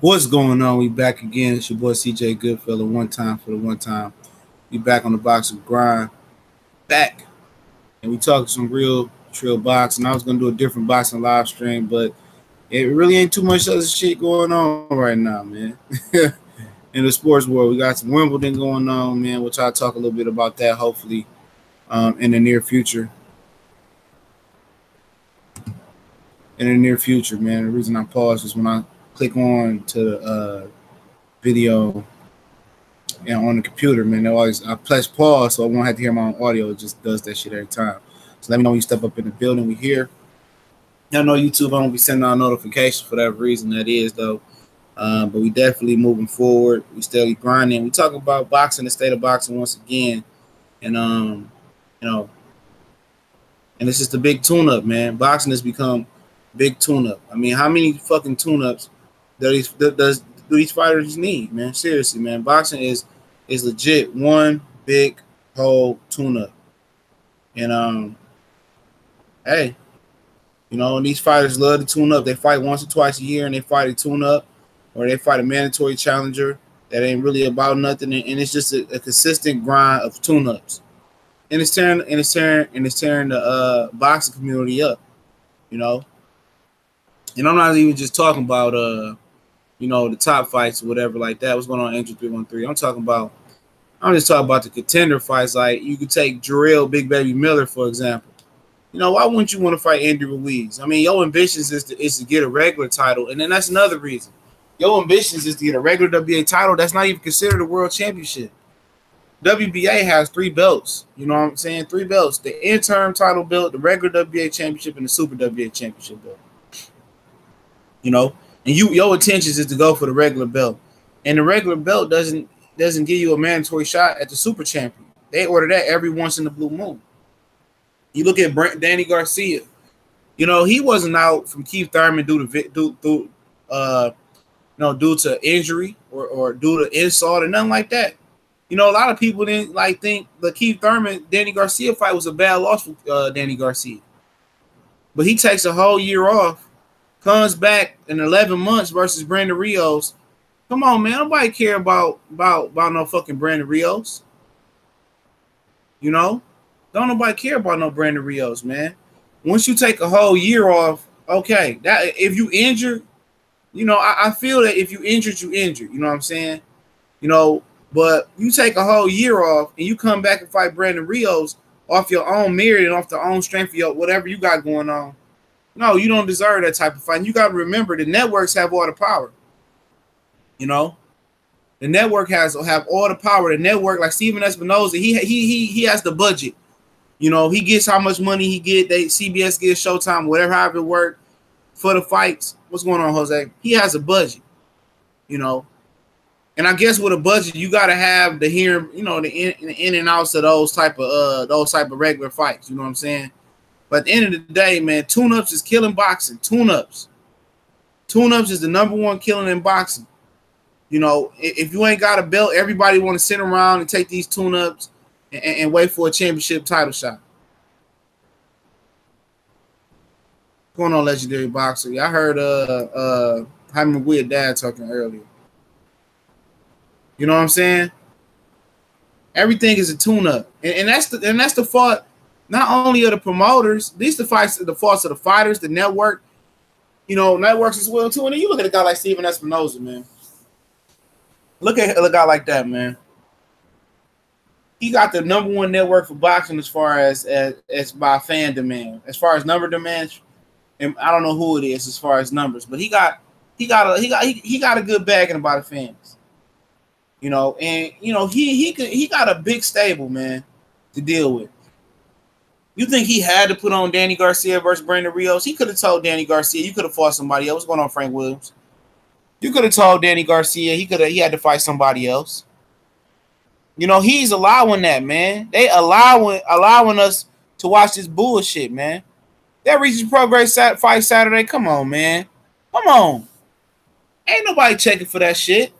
What's going on? We back again. It's your boy CJ Goodfellow. One time for the one time. We back on the boxing grind. Back. And we talking some real trill boxing. I was gonna do a different boxing live stream, but it really ain't too much other shit going on right now, man. In the sports world, we got some Wimbledon going on, man, which I'll talk a little bit about that hopefully in the near future. In the near future, man. The reason I paused is when I click on to the video and on the computer, man. I press pause so I won't have to hear my own audio. It just does that shit every time. So let me know when you step up in the building. We here. I know YouTube, I won't be sending out notifications for that reason. That is though. But we definitely moving forward. We steadily grinding. We talk about boxing, the state of boxing once again, and you know, and it's just a big tune-up, man. Boxing has become big tune-up. I mean, how many fucking tune-ups do these fighters need, man? Seriously, man. Boxing is legit one big whole tune-up. And hey, and these fighters love to tune up. They fight once or twice a year and they fight a tune-up, or they fight a mandatory challenger that ain't really about nothing, and it's just a consistent grind of tune-ups. And it's tearing the boxing community up, And I'm not even just talking about the top fights or whatever like that. What's going on, Angel 313? I'm just talking about the contender fights. Like you could take Jarrell Big Baby Miller, for example. Why wouldn't you want to fight Andy Ruiz? I mean, your ambitions is to get a regular title, and then that's another reason. Your ambitions is to get a regular WBA title. That's not even considered a world championship. WBA has 3 belts. You know what I'm saying? 3 belts: the interim title belt, the regular WBA championship, and the Super WBA championship belt. And your intentions is to go for the regular belt, and the regular belt doesn't give you a mandatory shot at the super champion. They order that every once in the blue moon. You look at Danny Garcia. He wasn't out from Keith Thurman due to injury or due to insult or nothing like that. A lot of people didn't think the Keith Thurman Danny Garcia fight was a bad loss for Danny Garcia, but he takes a whole year off. Comes back in 11 months versus Brandon Rios. Come on, man. Nobody care about no fucking Brandon Rios. Don't nobody care about no Brandon Rios, man. Once you take a whole year off, okay. That if you injured, I feel that if you injured, you injured. You know what I'm saying? But you take a whole year off and you come back and fight Brandon Rios off your own merit and off the own strength of your whatever you got going on. No, you don't deserve that type of fight. And you got to remember, the networks have all the power. The network have all the power. The network, like Steven Espinoza, he has the budget. He gets how much money he get. CBS gets Showtime, whatever, however it work for the fights. What's going on, Jose? He has a budget. And I guess with a budget, you got to have the the in and outs of those type of regular fights. You know what I'm saying? But at the end of the day, man, tune-ups is killing boxing. Tune-ups is the number one killing in boxing. If you ain't got a belt, everybody want to sit around and take these tune-ups and wait for a championship title shot. What's going on, legendary boxer? I heard Jaime Maguire dad talking earlier. You know what I'm saying? Everything is a tune-up, and that's the fault. Not only of the promoters, these the faults of the fighters, the network, networks as well too. And then you look at a guy like Steven Espinoza, man. Look at a guy like that, man. He got the number one network for boxing as far as by fan demand, as far as number demands, and I don't know who it is as far as numbers, but he got a good backing by the fans, and he got a big stable, man, to deal with. You think he had to put on Danny Garcia versus Brandon Rios? He could have told Danny Garcia, you could have fought somebody else. What's going on, Frank Williams? You could have told Danny Garcia he had to fight somebody else. He's allowing that, man. They allowing us to watch this bullshit, man. That Reaches Progress fight Saturday. Come on, man. Come on. Ain't nobody checking for that shit.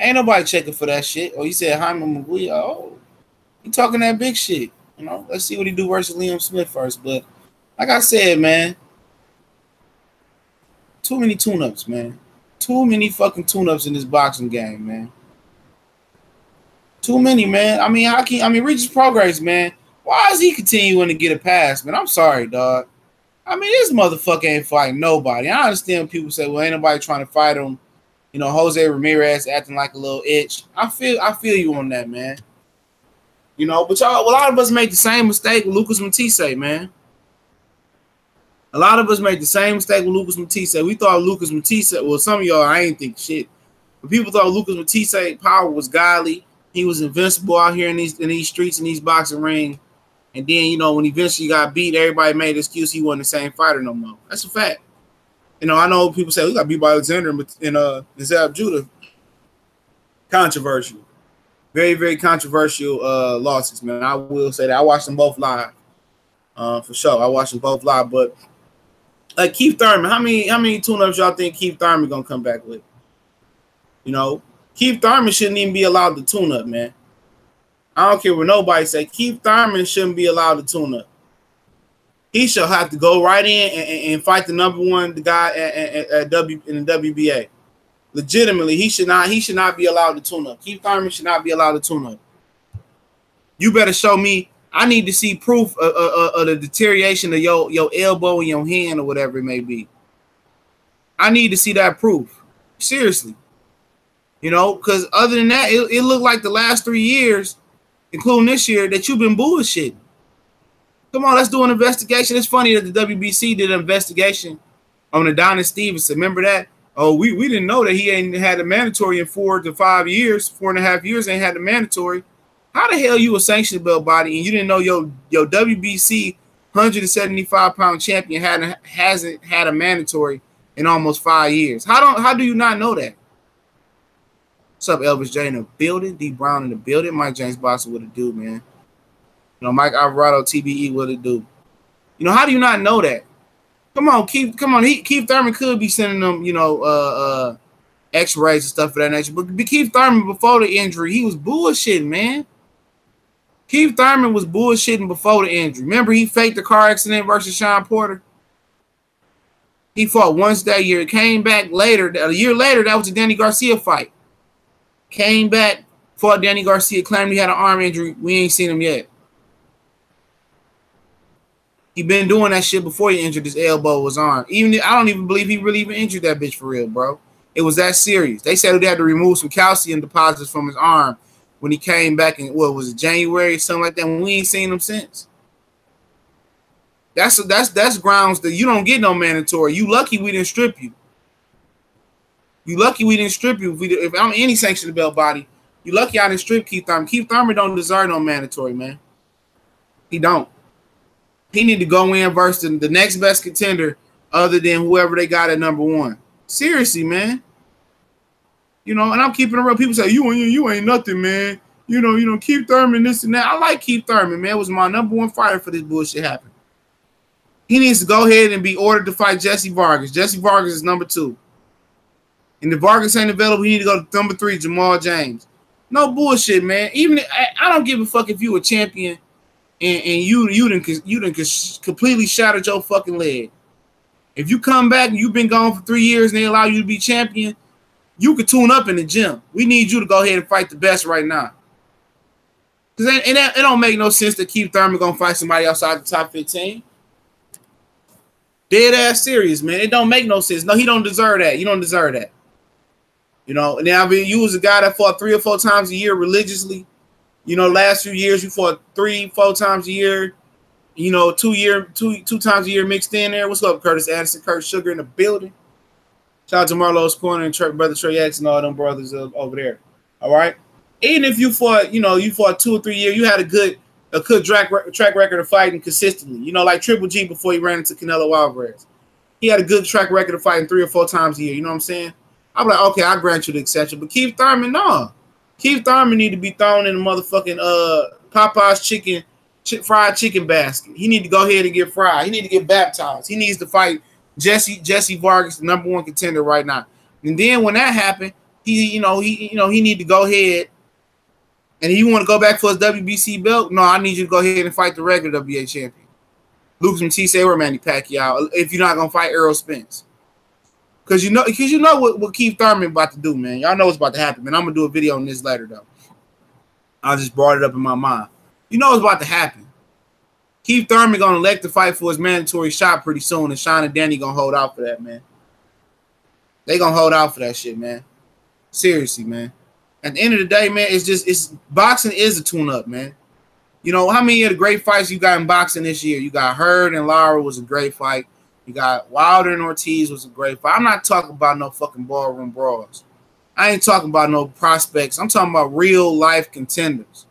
Oh, you said Jaime Maguire. Oh. He talking that big shit. Let's see what he do versus Liam Smith first. But like I said, man, Too many tune-ups, man. Too many fucking tune-ups in this boxing game, man. Too many, man. I mean, Regis Progress, man. Why is he continuing to get a pass, man? I'm sorry, dog. I mean, this motherfucker ain't fighting nobody. I understand when people say, well, ain't nobody trying to fight him. You know, Jose Ramirez acting like a little itch. I feel you on that, man. You know, but y'all, a lot of us make the same mistake with Lucas Matisse, man. A lot of us made the same mistake with Lucas Matisse. We thought Lucas Matisse, well, some of y'all, I ain't think shit. But people thought Lucas Matisse power was godly. He was invincible out here in these streets, in these boxing rings. And then, you know, when he eventually got beat, everybody made an excuse he wasn't the same fighter no more. That's a fact. You know, I know people say we got beat by Alexander and Zab Judah. Controversial. Very, very controversial losses, man. I will say that. I watched them both live. For sure. I watched them both live. But like Keith Thurman, how many tune-ups y'all think Keith Thurman gonna come back with? You know, Keith Thurman shouldn't even be allowed to tune up, man. I don't care what nobody say. Keith Thurman shouldn't be allowed to tune up. He should have to go right in and fight the #1 guy in the WBA. Legitimately, he should not be allowed to tune up. Keith Thurman should not be allowed to tune up. You better show me. I need to see proof of the deterioration of your elbow and your hand or whatever it may be. I need to see that proof. Seriously. You know, because other than that, it looked like the last 3 years, including this year, that you've been bullshitting. Come on, let's do an investigation. It's funny that the WBC did an investigation on Adonis Stevenson. Remember that? Oh, we didn't know that he ain't had a mandatory in 4 to 5 years, 4.5 years ain't had a mandatory. How the hell you a sanctioned belt body and you didn't know your WBC 175-pound champion hasn't had a mandatory in almost 5 years? How do you not know that? What's up, Elvis J in the building? D Brown in the building. Mike James Boston, what it do, man? You know, Mike Alvarado, TBE, what it do? You know, how do you not know that? Come on, Keith Thurman could be sending them, you know, x-rays and stuff of that nature. But Keith Thurman, before the injury, he was bullshitting, man. Keith Thurman was bullshitting before the injury. Remember, he faked the car accident versus Sean Porter? He fought once that year. Came back later. A year later, that was the Danny Garcia fight. Came back, fought Danny Garcia, claimed he had an arm injury. We ain't seen him yet. He been doing that shit before he injured his elbow or his arm. I don't even believe he really even injured that bitch for real, bro. It was that serious. They said he had to remove some calcium deposits from his arm when he came back in, what was it, January or something like that, when we ain't seen him since. That's grounds that you don't get no mandatory. You lucky we didn't strip you. You lucky we didn't strip you. If I'm any sanctioned belt body, you lucky I didn't strip Keith Thurman. Keith Thurman don't deserve no mandatory, man. He don't. He need to go in versus the next best contender other than whoever they got at #1. Seriously, man. You know, and I'm keeping it real. People say, you ain't nothing, man. You know, Keith Thurman, this and that. I like Keith Thurman, man. It was my #1 fighter for this bullshit happen. He needs to go ahead and be ordered to fight Jesse Vargas. Jesse Vargas is #2. And if Vargas ain't available, he need to go to #3, Jamal James. No bullshit, man. Even I don't give a fuck if you a champion and you done completely shattered your fucking leg. If you come back and you've been gone for 3 years and they allow you to be champion, you could tune up in the gym. We need you to go ahead and fight the best right now. Because it don't make no sense to Keith Thurman gonna fight somebody outside the top 15. Dead ass serious, man. It don't make no sense. No, he don't deserve that. You don't deserve that. You know, now you was a guy that fought 3 or 4 times a year religiously. You know, last few years you fought 3-4 times a year. You know, 2 times a year mixed in there. What's up, Curtis Anderson, Kurt Sugar in the building. Shout out to Marlowe's Corner and brother Trey X and all them brothers over there. All right. Even if you fought, you fought 2 or 3 years, you had a good track record of fighting consistently. You know, like Triple G before he ran into Canelo Alvarez. He had a good track record of fighting 3 or 4 times a year. You know what I'm saying? I'm like, okay, I grant you the exception. But Keith Thurman, no. Keith Thurman need to be thrown in the motherfucking Popeye's fried chicken basket. He need to go ahead and get fried. He need to get baptized. He needs to fight Jesse Vargas, the #1 contender right now. And then when that happened, he need to go ahead. And you want to go back for his WBC belt? No, I need you to go ahead and fight the regular WBA champion, Lucas Matisse or Manny Pacquiao, if you're not gonna fight Errol Spence. Because you know what Keith Thurman about to do, man. Y'all know what's about to happen, man. I'm gonna do a video on this later though. I just brought it up in my mind. You know what's about to happen. Keith Thurman gonna elect to fight for his mandatory shot pretty soon, and Sean and Danny gonna hold out for that, man. They gonna hold out for that shit, man. Seriously, man. At the end of the day, man, it's boxing is a tune-up, man. You know, how many of the great fights you got in boxing this year? You got Hurd and Lara was a great fight. You got Wilder and Ortiz was a great fight. I'm not talking about no fucking ballroom brawls. I ain't talking about no prospects. I'm talking about real life contenders.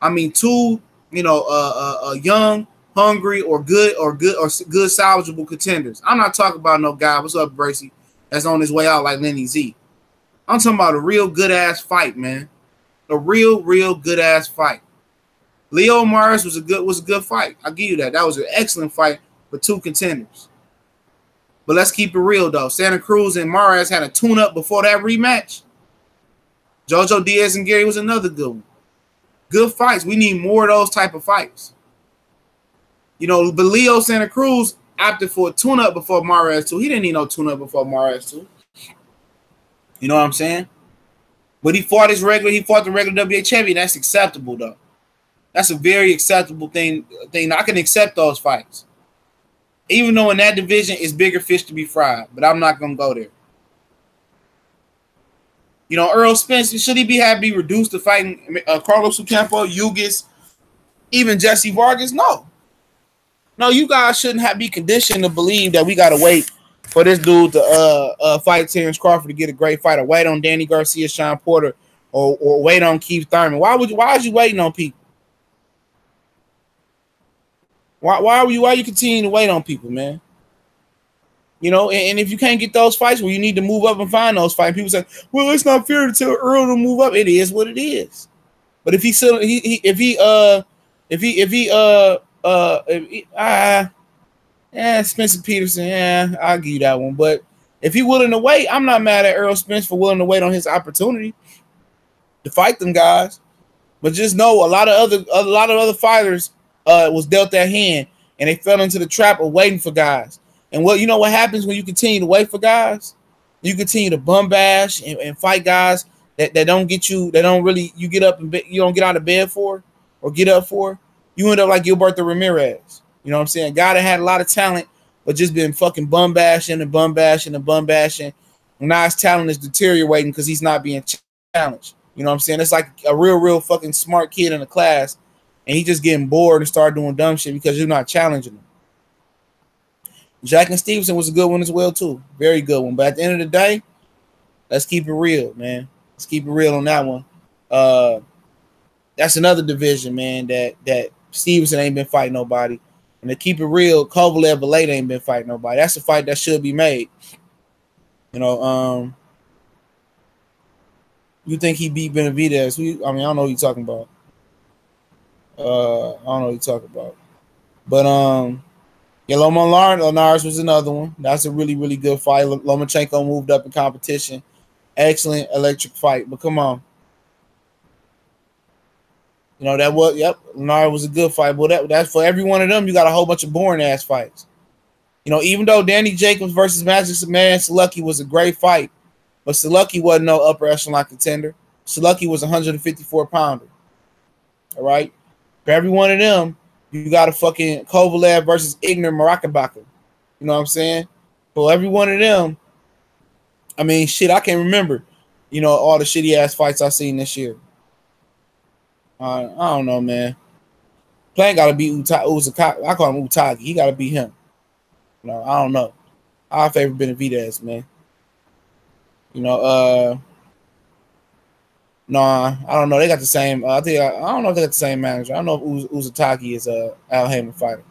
I mean, two, you know, young, hungry, or good salvageable contenders. I'm not talking about no guy. What's up, Bracy? That's on his way out like Lenny Z. I'm talking about a real good ass fight, man. A real good ass fight. Leo Morris was a good fight. I'll give you that. That was an excellent fight for two contenders. But let's keep it real, though. Santa Cruz and Morris had a tune-up before that rematch. Jojo Diaz and Gary was another good one. Good fights. We need more of those type of fights. You know, but Leo Santa Cruz opted for a tune-up before Morris, too. He didn't need no tune-up before Morris, too. You know what I'm saying? But he fought the regular WA champion. That's acceptable, though. That's a very acceptable thing. I can accept those fights. Even though in that division it's bigger fish to be fried, but I'm not gonna go there. You know, Earl Spence, should he be reduced to fighting Carlos Ocampo, Ugis, even Jesse Vargas? No. No, you guys shouldn't be conditioned to believe that we gotta wait for this dude to fight Terrence Crawford to get a great fight, or wait on Danny Garcia, Sean Porter, or wait on Keith Thurman. Why is you waiting on people? Why are you continuing to wait on people, man? You know, and if you can't get those fights, well, you need to move up and find those fights. People say, well, it's not fair to tell Earl to move up. It is what it is. But if Spencer Peterson, I'll give you that one. But if he willing to wait, I'm not mad at Earl Spence for willing to wait on his opportunity to fight them guys. But just know a lot of other fighters was dealt that hand, and they fell into the trap of waiting for guys. And what happens when you continue to wait for guys? You continue to bum bash and fight guys that don't get you, that don't really you get up and you don't get out of bed for or get up for. You end up like Gilberto Ramirez. You know what I'm saying? Guy that had a lot of talent, but just been fucking bum bashing. And now his talent is deteriorating because he's not being challenged. You know what I'm saying? It's like a real fucking smart kid in a class, and he just getting bored and start doing dumb shit because you're not challenging him. Jack and Stevenson was a good one as well, too. Very good one. But at the end of the day, let's keep it real, man. Let's keep it real on that one. That's another division, man, that Stevenson ain't been fighting nobody. And to keep it real, Kovalev Valade ain't been fighting nobody. That's a fight that should be made. You know, you think he beat Benavidez? I don't know what you're talking about. But yeah, Lomachenko was another one. That's a really good fight. Lomachenko moved up in competition. Excellent electric fight. But come on. You know, Lenard was a good fight. But that's for every one of them, you got a whole bunch of boring ass fights. You know, even though Danny Jacobs versus Magic Man Saluki was a great fight, but Saluki wasn't no upper echelon contender. Saluki was a 154 pounder. All right. For every one of them, you got a fucking Kovalev versus Ignar Marakabaka. You know what I'm saying? For every one of them, I mean, shit, I can't remember, you know, all the shitty ass fights I've seen this year. I don't know, man. Plant got to beat Uzaki. I call him Utagi. He got to beat him. No, I don't know. I favor Benavidez, man. You know, I don't know. They got the same. I don't know if they got the same manager. I don't know if Uzaki is a Al Heyman fighter,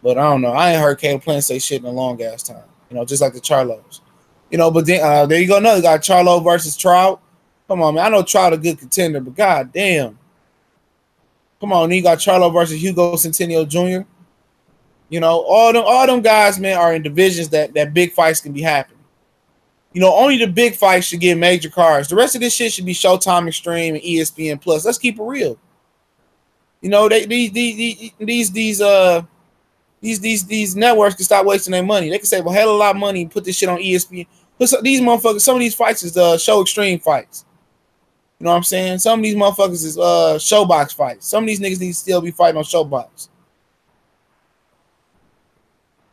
but I don't know. I ain't heard Caleb Plant say shit in a long ass time. You know, just like the Charlos. You know, but then there you go. Another guy, Charlo versus Trout. Come on, man. I know Trout a good contender, but god damn. Come on, then you got Charlo versus Hugo Centennial Jr. You know, all them guys, man, are in divisions that big fights can be happening. You know, only the big fights should get major cards. The rest of this shit should be Showtime Extreme and ESPN Plus. Let's keep it real. You know, these these networks can stop wasting their money. They can save a hell of a lot of money and put this shit on ESPN. But these motherfuckers, some of these fights is show extreme fights. You know what I'm saying? Some of these motherfuckers is showbox fights. Some of these niggas need to still be fighting on showbox.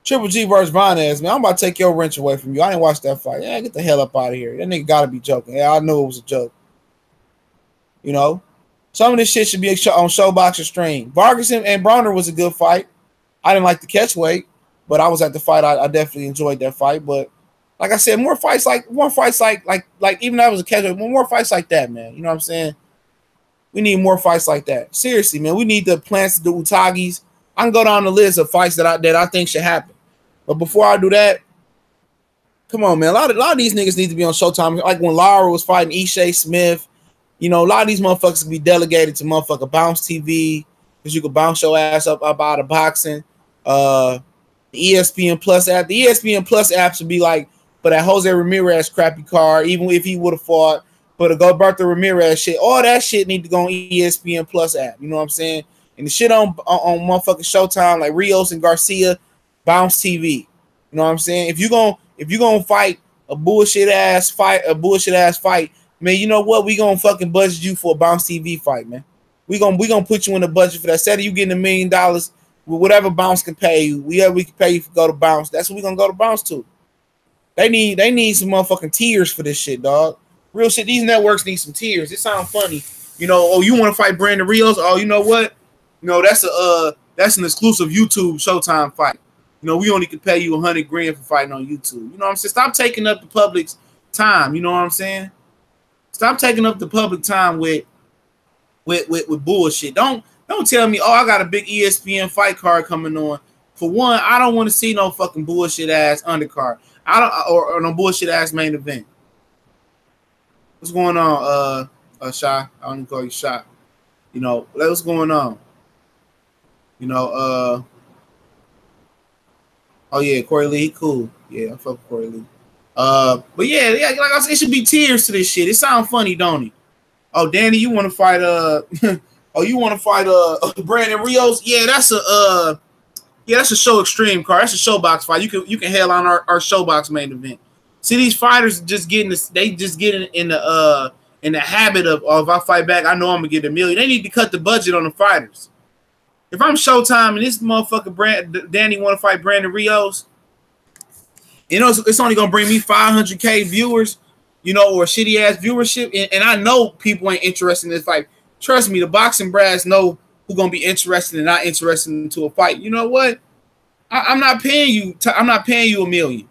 Triple G versus Vanez, man. I'm about to take your wrench away from you. I didn't watch that fight. Yeah, get the hell up out of here. That nigga gotta be joking. Yeah, I knew it was a joke. You know? Some of this shit should be on showbox or stream. Vargas and Bronner was a good fight. I didn't like the catch weight, but I was at the fight. I definitely enjoyed that fight. But like I said, more fights like even though I was a catch weight, more fights like that, man. You know what I'm saying? We need more fights like that. Seriously, man. We need the Plants, the Utagis. I can go down the list of fights that I think should happen. But before I do that, come on, man. A lot of these niggas need to be on Showtime. Like when Lara was fighting Ishe Smith, you know, a lot of these motherfuckers can be delegated to motherfucker Bounce TV because you can bounce your ass up out of boxing. The ESPN Plus app. The ESPN Plus app should be like for that Jose Ramirez crappy card, even if he would have fought. For the Gilberto Ramirez shit, all that shit need to go on ESPN Plus app. You know what I'm saying? And the shit on motherfucking Showtime, like Rios and Garcia, Bounce TV. You know what I'm saying? If you gonna fight a bullshit ass fight, man, you know what? We gonna fucking budget you for a Bounce TV fight, man. We gonna put you in the budget for that. Instead of you getting $1 million with whatever Bounce can pay you, we can pay you to go to Bounce. That's what we gonna go to Bounce to. They need some motherfucking tiers for this shit, dog. Real shit. These networks need some tiers. It sounds funny, you know. Oh, you want to fight Brandon Rios? Oh, you know what? No, that's an exclusive YouTube Showtime fight. You know, we only can pay you $100 grand for fighting on YouTube. You know what I'm saying? Stop taking up the public's time. You know what I'm saying? Stop taking up the public time with bullshit. Don't tell me, oh, I got a big ESPN fight card coming on. For one, I don't want to see no fucking bullshit ass undercard. Or no bullshit ass main event. What's going on, Shy? I don't even call you Shy. You know, what's going on? You know, oh yeah, Corey Lee, he cool. Yeah, I fuck with Corey Lee. But yeah, like I said, it should be tiers to this shit. It sounds funny, don't it? Oh, Danny, you want to fight you want to fight Brandon Rios? Yeah, that's a show extreme card. That's a showbox fight. You can hail on our showbox main event. See, these fighters just getting this, they just getting in the habit of, oh, if I fight back, I know I'm gonna get $1 million. They need to cut the budget on the fighters. If I'm Showtime and this motherfucker Danny want to fight Brandon Rios, you know it's only gonna bring me 500K viewers, you know, or shitty ass viewership, and I know people ain't interested in this fight. Trust me, the boxing brass know who's gonna be interested and not interested into a fight. You know what? I'm not paying you. I'm not paying you $1 million.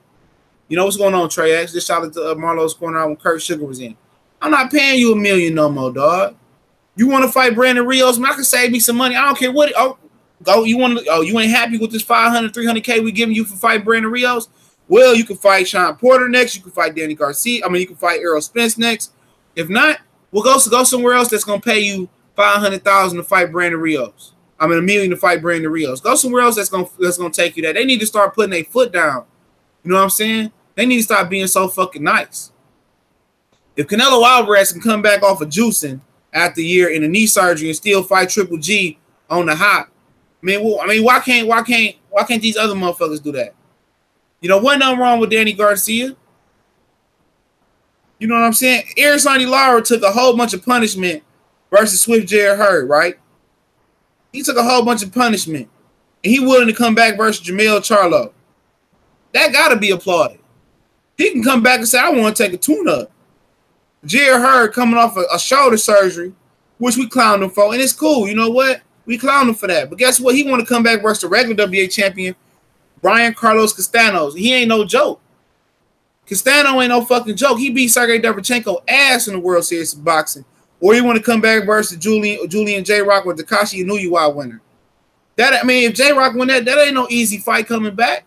You know what's going on, Trey X? Just shout out to Marlo's Corner out when Kurt Sugar was in. I'm not paying you $1 million no more, dog. You want to fight Brandon Rios? Man, I can save me some money. I don't care what. Oh, go. You want to? Oh, you ain't happy with this 500, 300K we giving you for fight Brandon Rios? Well, you can fight Sean Porter next. You can fight Danny Garcia. I mean, you can fight Errol Spence next. If not, we'll go somewhere else that's gonna pay you $500,000 to fight Brandon Rios. I mean, $1 million to fight Brandon Rios. Go somewhere else that's gonna take you that. They need to start putting their foot down. You know what I'm saying? They need to stop being so fucking nice. If Canelo Alvarez can come back off of juicing after a year in a knee surgery and still fight Triple G on the hop, why can't these other motherfuckers do that? You know, wasn't nothing wrong with Danny Garcia. You know what I'm saying? Erislandy Lara took a whole bunch of punishment versus Swift Jared Hurd, right? He took a whole bunch of punishment, and he willing to come back versus Jamel Charlo. That got to be applauded. He can come back and say, I want to take a tune-up. Jared Hurd coming off a shoulder surgery, which we clowned him for, and it's cool. You know what? We clowned him for that. But guess what? He want to come back versus the regular WA champion, Brian Carlos Castanos. He ain't no joke. Castano ain't no fucking joke. He beat Sergey Derevchenko ass in the World Series of Boxing. Or he want to come back versus Julian J-Rock or Takashi Inouye winner. If J-Rock win that ain't no easy fight coming back.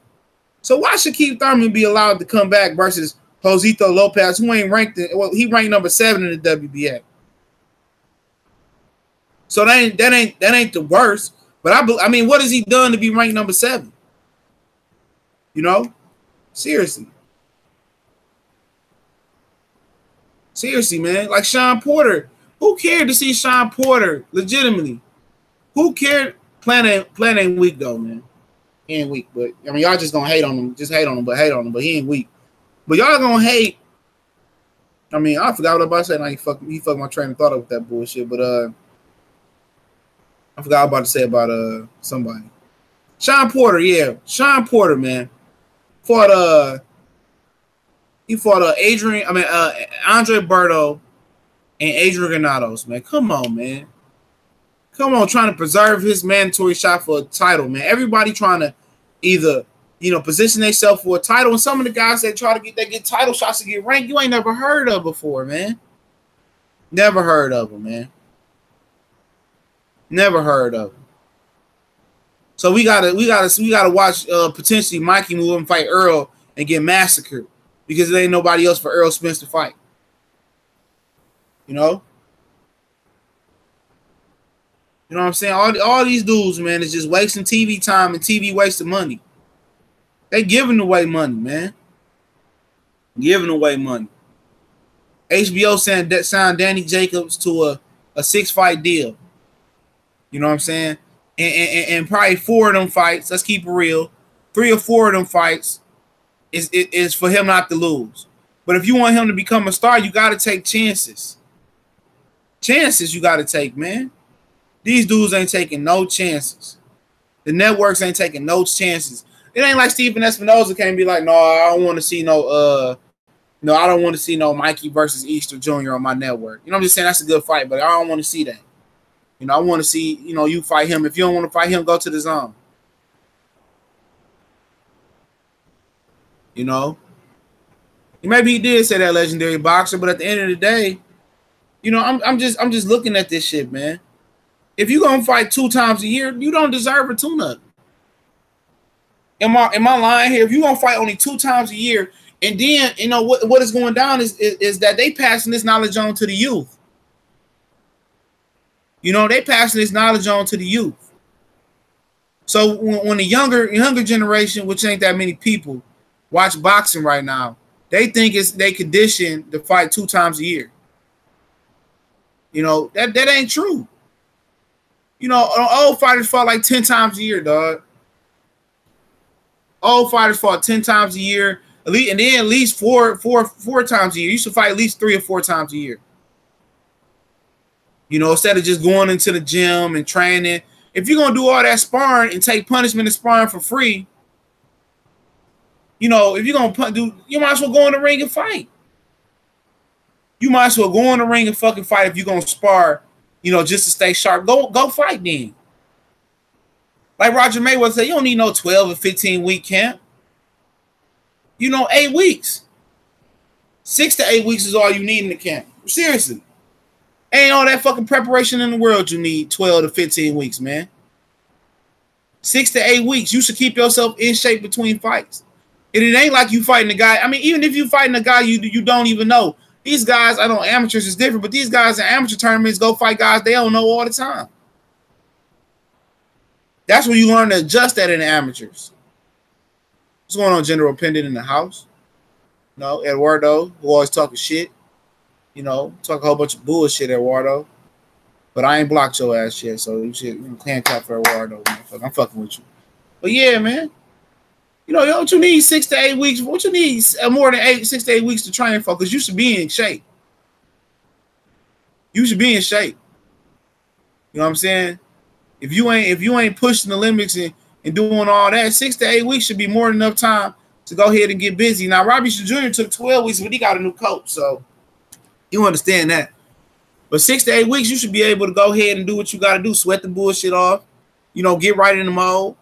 So why should Keith Thurman be allowed to come back versus Josito Lopez, who ain't ranked? He ranked number 7 in the WBA. So that ain't the worst. But I mean, what has he done to be ranked number 7? You know, seriously, man. Like Sean Porter, who cared to see Sean Porter legitimately? Who cared? Plan ain't weak though, man. He ain't weak, but I mean, y'all just gonna hate on him. Just hate on him, but hate on him. But he ain't weak. But y'all gonna hate. I mean, I forgot what I was about to say. Now he fucked my train of thought up with that bullshit. But I forgot what I was about to say about somebody. Sean Porter, yeah. Sean Porter, man. Fought he fought Andre Berto and Adrian Granados, man. Come on, man. Come on, trying to preserve his mandatory shot for a title, man. Everybody trying to either, position themselves for a title. And some of the guys that try to get title shots to get ranked, you ain't never heard of before, man. Never heard of them, man. Never heard of them. So we gotta watch potentially Mikey move and fight Earl and get massacred because there ain't nobody else for Earl Spence to fight. You know what I'm saying? All these dudes, man, is just wasting TV time and TV wasting money. They giving away money, man. Giving away money. HBO signed Danny Jacobs to a 6-fight deal. You know what I'm saying? And probably 4 of them fights, let's keep it real, 3 or 4 of them fights is for him not to lose. But if you want him to become a star, you got to take chances. Chances you got to take, man. These dudes ain't taking no chances. The networks ain't taking no chances. It ain't like Stephen Espinoza can't be like, no, I don't want to see I don't want to see no Mikey versus Easter Jr. on my network. I'm just saying that's a good fight, but I don't want to see that. I want to see, you fight him. If you don't want to fight him, go to the zone. Maybe he did say that, legendary boxer, but at the end of the day, I'm just looking at this shit, man. If you're gonna fight 2 times a year, you don't deserve a tune-up. Am I lying here? If you're gonna fight only 2 times a year, and then what is going down is that they passing this knowledge on to the youth. They passing this knowledge on to the youth. So when the younger generation, which ain't that many people, watch boxing right now, they think they conditioned to fight 2 times a year. That ain't true. Old fighters fought like 10 times a year, dog. Old fighters fought 10 times a year, and then at least four times a year. You should fight at least 3 or 4 times a year. Instead of just going into the gym and training. If you're gonna do all that sparring and take punishment and sparring for free, if you're gonna you might as well go in the ring and fight. You might as well go in the ring and fucking fight if you're gonna spar, just to stay sharp. Go fight then. Like Roger Mayweather said, you don't need no 12 or 15 week camp. 8 weeks. 6 to 8 weeks is all you need in the camp. Seriously. Ain't all that fucking preparation in the world you need 12 to 15 weeks, man. 6 to 8 weeks. You should keep yourself in shape between fights. And it ain't like you fighting a guy. I mean, even if you fighting a guy you don't even know. These guys, I know amateurs is different, but these guys in amateur tournaments go fight guys they don't know all the time. That's where you learn to adjust that in the amateurs. What's going on, General Pendant in the house? Eduardo, who always talking shit. Talk a whole bunch of bullshit, Eduardo. But I ain't blocked your ass yet, so you should clan cap for Eduardo. I'm fucking with you. But yeah, man. What you need 6 to 8 weeks? What you need more than 6 to 8 weeks to train for? Because you should be in shape. You should be in shape. You know what I'm saying? If you ain't pushing the limits and doing all that, 6 to 8 weeks should be more than enough time to go ahead and get busy. Now, Robbie Jr. took 12 weeks, but he got a new coach, so you understand that. But 6 to 8 weeks, you should be able to go ahead and do what you got to do. Sweat the bullshit off. Get right in the mode.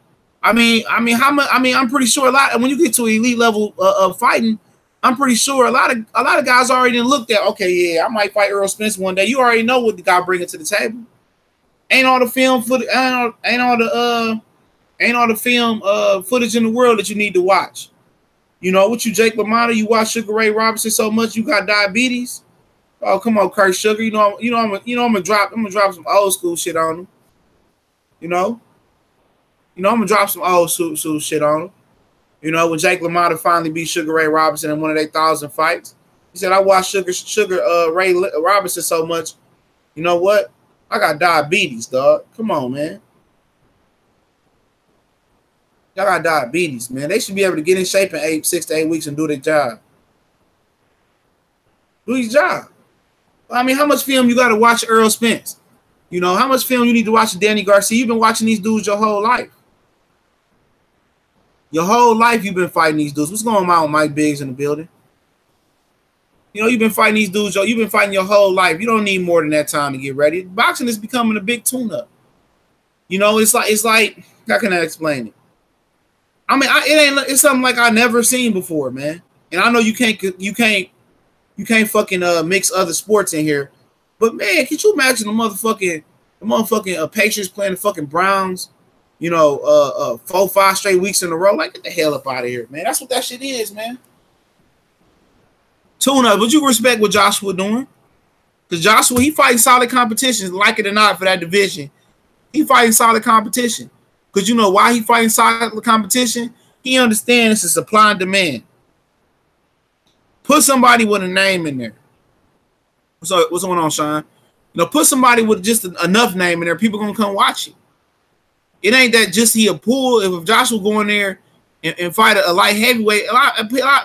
I'm pretty sure when you get to elite level of fighting, I'm pretty sure a lot of guys already looked at. Okay, yeah, I might fight Earl Spence one day. You already know what the guy bringing to the table. Ain't all the film footage. Ain't all the film footage in the world that you need to watch. What you Jake LaMotta? You watch Sugar Ray Robinson so much you got diabetes. Oh, come on, Kurt Sugar. I'm gonna drop some old school shit on him. I'm gonna drop some old school shit on him. When Jake LaMotta finally beat Sugar Ray Robinson in one of their 1,000 fights, he said, "I watched Sugar Ray Robinson so much. You know what? I got diabetes, dog. Come on, man. Y'all got diabetes, man. They should be able to get in shape in 6 to 8 weeks and do their job. Do his job. I mean, how much film you got to watch Earl Spence? You know, how much film you need to watch Danny Garcia? You've been watching these dudes your whole life. Your whole life you've been fighting these dudes. What's going on with Mike Biggs in the building? You know, you've been fighting these dudes. You've been fighting your whole life. You don't need more than that time to get ready. Boxing is becoming a big tune-up. You know, it's like how can I explain it? I mean, it's something like I never seen before, man. And I know you can't fucking mix other sports in here. But man, can you imagine the motherfucking Patriots playing the fucking Browns, you know, 4-5 straight weeks in a row? Like, get the hell up out of here, man. That's what that shit is, man. Tune up. Would you respect what Joshua doing? Because Joshua, he fighting solid competition, like it or not, for that division. He fighting solid competition. Because you know why he fighting solid competition? He understands it's a supply and demand. Put somebody with a name in there. What's going on, Sean? You know, put somebody with just enough name in there. People gonna come watch it. It ain't that just he a pull. If Joshua go in there and fight a light heavyweight,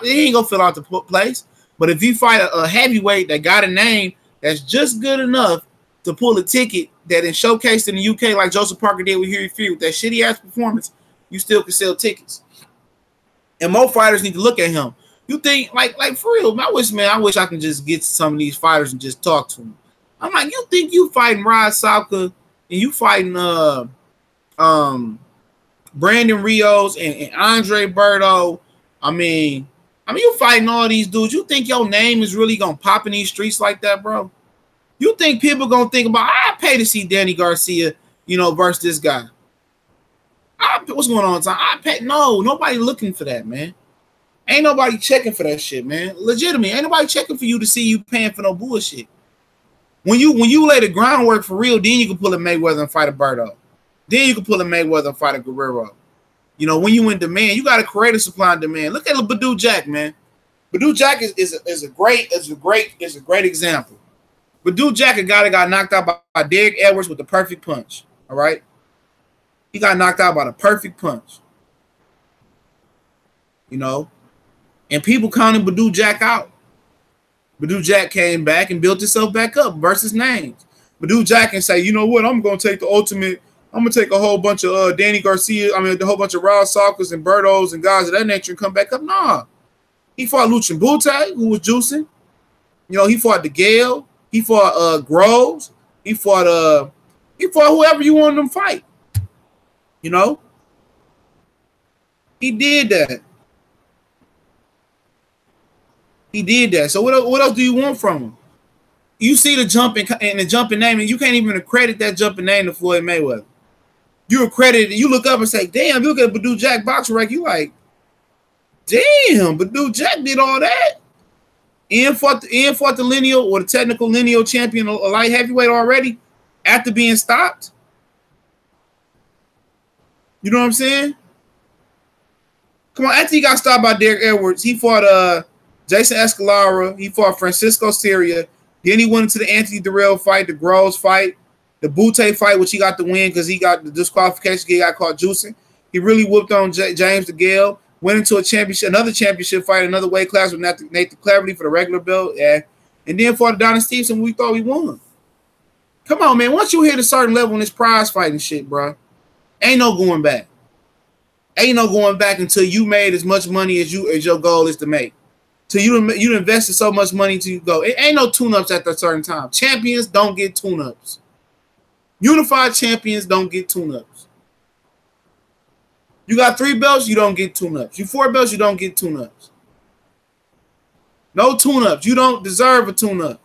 he ain't gonna fill out the place. But if you fight a heavyweight that got a name that's just good enough to pull a ticket that is showcased in the UK, like Joseph Parker did with Hifi with that shitty ass performance, you still can sell tickets. And more fighters need to look at him. You think like for real? I wish I can just get to some of these fighters and just talk to them. I'm like, you think you fighting Rod Salka and you fighting Brandon Rios and Andre Berto? I mean, you fighting all these dudes. You think your name is really gonna pop in these streets like that, bro? You think people gonna think about, I pay to see Danny Garcia, you know, versus this guy? What's going on, Tom? I pay. No, nobody looking for that, man. Ain't nobody checking for that shit, man. Legitimately, ain't nobody checking for you to see you paying for no bullshit. When you lay the groundwork for real, then you can pull a Mayweather and fight a Berto. Then you can pull a Mayweather and fight a Guerrero. You know, when you in demand, you got to create a supply and demand. Look at Badou Jack, man. Badou Jack is a great example. Badou Jack, a guy that got knocked out by Derek Edwards with the perfect punch. All right, he got knocked out by the perfect punch. You know, and people counted Badou Jack out. Badou Jack came back and built himself back up versus names. Badou Jack can say, you know what, I'm gonna take the ultimate. I'm gonna take a whole bunch of Danny Garcia. I mean, the whole bunch of Rod Salkas and Bertos and guys of that nature and come back up. Nah, he fought Luchin Butte, who was juicing. You know, he fought DeGale. He fought Groves. He fought whoever you wanted him to fight. You know, he did that. He did that. So what else do you want from him? You see the jumping name, and you can't even accredit that jumping name to Floyd Mayweather. You accredit it. You look up and say, "Damn!" You look at Badou Jack boxer rank. You like, "Damn!" Badou Jack did all that. Ian fought the lineal or the technical lineal champion, a light heavyweight already after being stopped. You know what I'm saying? Come on, after he got stopped by Derek Edwards, he fought Jason Escalara. He fought Francisco Syria. Then he went into the Anthony Durrell fight, the Groves fight, the Butte fight, which he got the win because he got the disqualification. He got caught juicing. He really whooped on James DeGale. Went into another championship fight, another weight class with Nathan Cleverly for the regular belt. Yeah. And then fought Adonis Stevenson, we thought we won. Come on, man. Once you hit a certain level in this prize fighting shit, bro, ain't no going back. Ain't no going back until you made as much money as your goal is to make. Till you invested so much money till you go. It ain't no tune-ups at a certain time. Champions don't get tune-ups. Unified champions don't get tune-ups. You got 3 belts, you don't get tune-ups. You 4 belts, you don't get tune-ups. No tune-ups. You don't deserve a tune-up.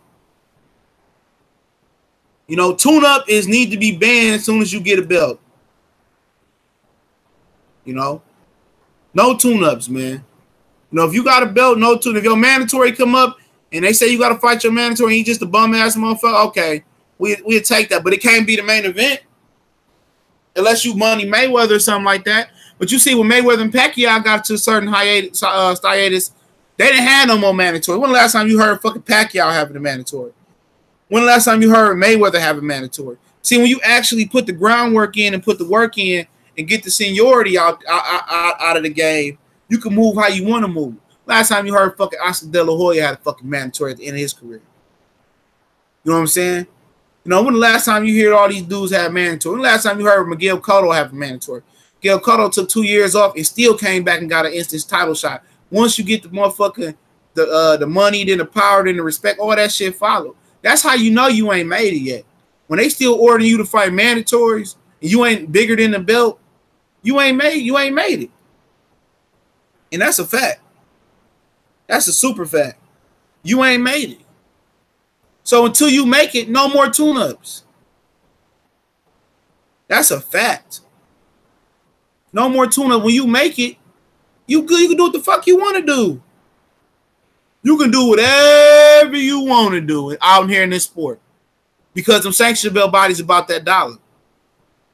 You know, tune-up need to be banned as soon as you get a belt. You know? No tune-ups, man. You know, if you got a belt, no tune. If your mandatory come up and they say you got to fight your mandatory and he just a bum-ass motherfucker, okay, we'll take that. But it can't be the main event unless you Money Mayweather or something like that. But you see, when Mayweather and Pacquiao got to a certain hiatus, they didn't have no more mandatory. When the last time you heard fucking Pacquiao having a mandatory? When the last time you heard Mayweather having mandatory? See, when you actually put the groundwork in and put the work in and get the seniority out of the game, you can move how you want to move. Last time you heard fucking Oscar De La Hoya had a fucking mandatory at the end of his career. You know what I'm saying? You know, when the last time you hear all these dudes have mandatory? When the last time you heard Miguel Cotto have a mandatory? Miguel Cotto took 2 years off and still came back and got an instant title shot. Once you get the motherfucking the money, then the power, then the respect, all that shit follow. That's how you know you ain't made it yet. When they still ordering you to fight mandatories and you ain't bigger than the belt, you ain't made it. And that's a fact. That's a super fact. You ain't made it. So until you make it, no more tune-ups. That's a fact. No more tune-up. When you make it, you good. You can do what the fuck you want to do. You can do whatever you want to do out here in this sport. Because them sanction belt bodies about that dollar.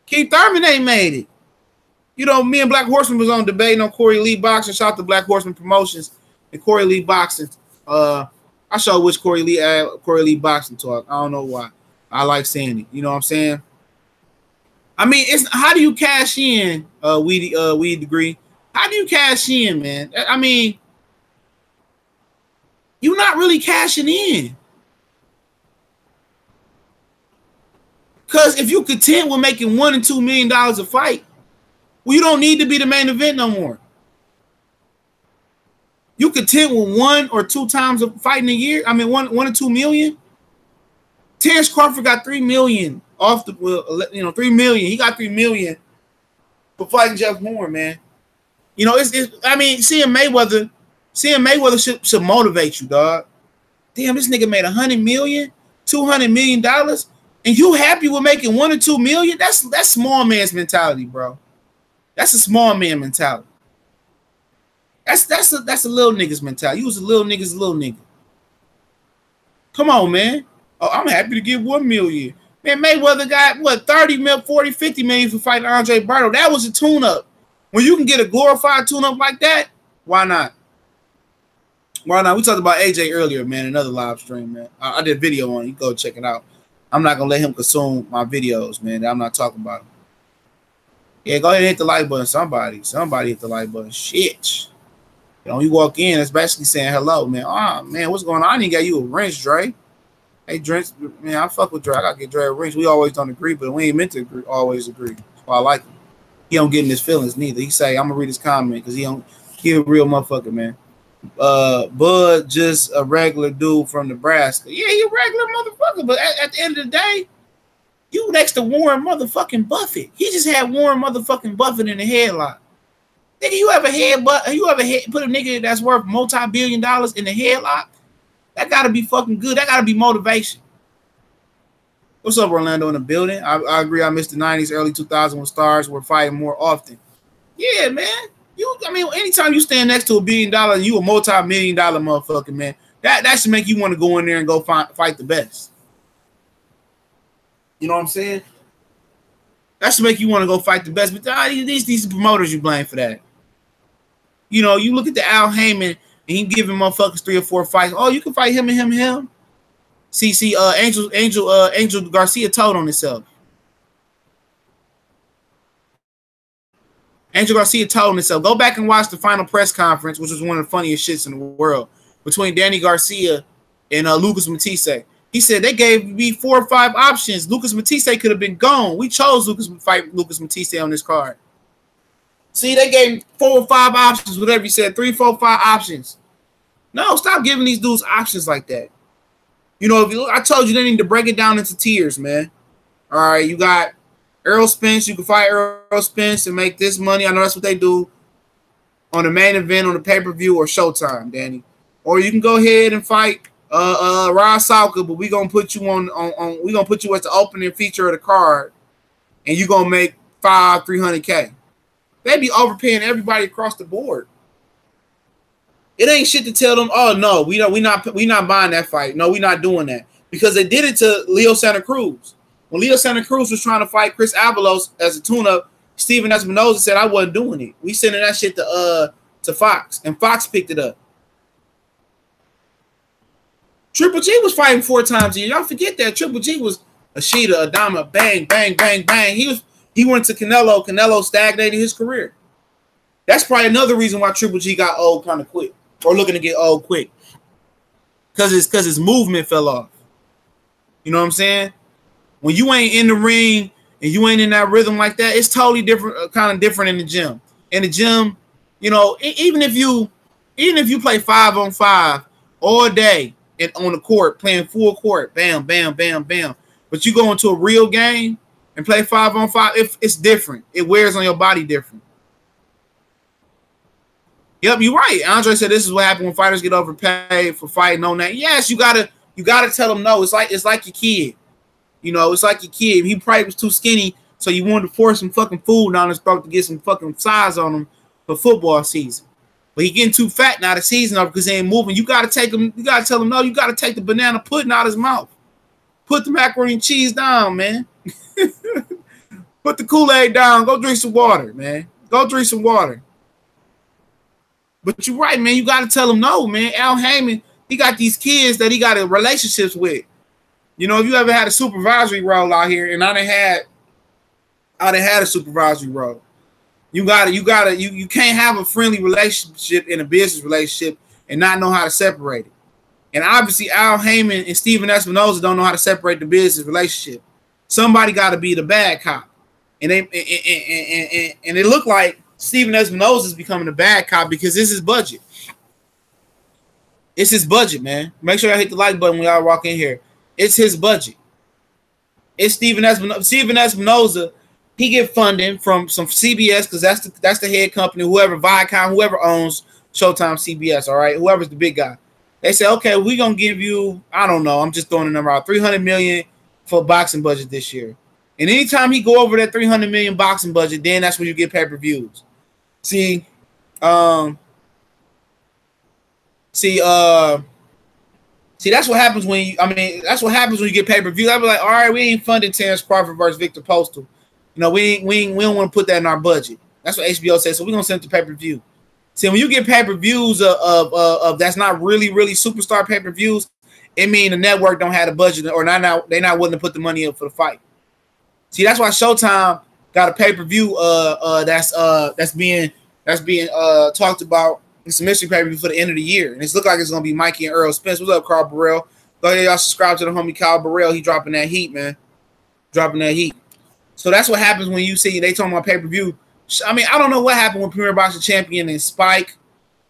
Keith Thurman ain't made it. You know, me and Black Horseman was on debating on Corey Lee Boxing. Shout out to Black Horseman Promotions and Corey Lee Boxing. I showed which Corey Lee Boxing talk. I don't know why. I like saying it. You know what I'm saying? I mean, it's how do you cash in, Weed Degree? How do you cash in, man? I mean, you're not really cashing in. Because if you content with making $1 and $2 million a fight, well, you don't need to be the main event no more. You content with 1 or 2 times of fighting a year. I mean, one or 2 million. Terrence Crawford got $3 million off the, $3 million. He got $3 million for fighting Jeff Moore, man. You know, I mean, seeing Mayweather should motivate you, dog. Damn, this nigga made $100 million, $200 million, and you happy with making 1 or 2 million? That's small man's mentality, bro. That's a small man mentality. That's a little nigga's mentality. You was a little nigga. Come on, man. Oh, I'm happy to give 1 million. Man, Mayweather got what 30 mil, 40, 50 million for fighting Andre Berto. That was a tune-up. When you can get a glorified tune-up like that, why not? Why not? We talked about AJ earlier, man. Another live stream, man. I did a video on it. You go check it out. I'm not gonna let him consume my videos, man. I'm not talking about him. Yeah, go ahead and hit the like button. Somebody hit the like button. Shit. You know, you walk in, it's basically saying hello, man. Oh, man, what's going on? I didn't get you a wrench, Dre. Hey, Dre, man, I fuck with Dre. I got to get Dre a wrench. We always don't agree, but we ain't meant to always agree. That's why I like him. He don't get in his feelings neither. He say, I'm going to read his comment because he a real motherfucker, man. Bud just a regular dude from Nebraska. Yeah, he a regular motherfucker, but at the end of the day, you next to Warren motherfucking Buffett. He just had Warren motherfucking Buffett in the headlock. Nigga, you ever put a nigga that's worth multi-billion dollars in the headlock? That gotta be fucking good. That gotta be motivation. What's up, Orlando in the building? I agree. I missed the 90s, early 2000s when stars were fighting more often. Yeah, man. Anytime you stand next to $1 billion and you a multi-million dollar motherfucker, man, that should make you want to go in there and go fight the best. You know what I'm saying? That should make you want to go fight the best. But these promoters you blame for that. You know, you look at the Al Heyman and he giving motherfuckers 3 or 4 fights. Oh, you can fight him and him. See, Angel Garcia told on himself. Angel Garcia told on himself. Go back and watch the final press conference, which was one of the funniest shits in the world, between Danny Garcia and Lucas Matisse. He said they gave me 4 or 5 options. Lucas Matisse could have been gone. We chose Lucas Matisse on this card. See, they gave 4 or 5 options, whatever you said, 3, 4, 5 options. No, stop giving these dudes options like that. You know, I told you they need to break it down into tiers, man. All right, you got Errol Spence. You can fight Errol Spence and make this money. I know that's what they do on the main event, on the pay-per-view, or Showtime, Danny. Or you can go ahead and fight Rod Salka, but we're gonna put you we're gonna put you as the opening feature of the card, and you're gonna make $300K. They be overpaying everybody across the board. It ain't shit to tell them, oh no, we not buying that fight. No, we not doing that. Because they did it to Leo Santa Cruz. When Leo Santa Cruz was trying to fight Chris Avalos as a tune-up, Steven Espinoza said I wasn't doing it. We sending that shit to Fox, and Fox picked it up. Triple G was fighting 4 times a year. Y'all forget that. Triple G was Ashita, Adama, bang, bang, bang, bang. He was He went to Canelo. Canelo stagnated his career. That's probably another reason why Triple G got old kind of quick, or looking to get old quick, because his movement fell off. You know what I'm saying? When you ain't in the ring and you ain't in that rhythm like that, it's totally different, kind of different in the gym. In the gym, you know, even if you play 5-on-5 all day and on the court, playing full court, bam, bam, bam, bam, but you go into a real game and play 5-on-5, it's different. It wears on your body different. Yep, you're right. Andre said this is what happens when fighters get overpaid for fighting on that. Yes, you gotta tell them no. It's like your kid. You know, it's like your kid. He probably was too skinny, so you wanted to force some fucking food down his throat to get some fucking size on him for football season. But he getting too fat now the season over because he ain't moving. You gotta take him. You gotta tell him no. You gotta take the banana pudding out his mouth. Put the macaroni and cheese down, man. Put the Kool-Aid down. Go drink some water, man. Go drink some water. But you're right, man. You got to tell him no, man. Al Heyman, he got these kids that he got relationships with. You know, if you ever had a supervisory role out here, and I done had a supervisory role. You can't have a friendly relationship in a business relationship and not know how to separate it. And obviously, Al Heyman and Steven Espinoza don't know how to separate the business relationship. Somebody got to be the bad cop, and it looked like Steven Espinoza is becoming a bad cop because this is his budget. It's his budget, man. Make sure y'all hit the like button when y'all walk in here. It's his budget. It's Steven Espinoza. Steven Espinoza, he get funding from some CBS because that's the head company, whoever Viacom, whoever owns Showtime CBS, all right? Whoever's the big guy. They say, okay, we're going to give you, I don't know, I'm just throwing a number out, $300 million for boxing budget this year. And anytime he go over that $300 million boxing budget, then that's when you get pay-per-views. See, that's what happens when you. That's what happens when you get pay-per-view. I'll be like, all right, we ain't funding Terrence Crawford versus Victor Postal. You know, we don't want to put that in our budget. That's what HBO says. So we're gonna send it to pay-per-view. See, when you get pay-per-views of that's not really superstar pay-per-views, it means the network don't have the budget or they're not willing to put the money up for the fight. See, that's why Showtime got a pay-per-view that's being talked about. It's a mystery pay-per-view for the end of the year. And it's look like it's gonna be Mikey and Earl Spence. What's up, Carl Burrell? Go ahead, y'all subscribe to the homie Carl Burrell. He dropping that heat, man. Dropping that heat. So that's what happens when you see they talking about pay-per-view. I mean, I don't know what happened with Premier Boxing Champion and Spike.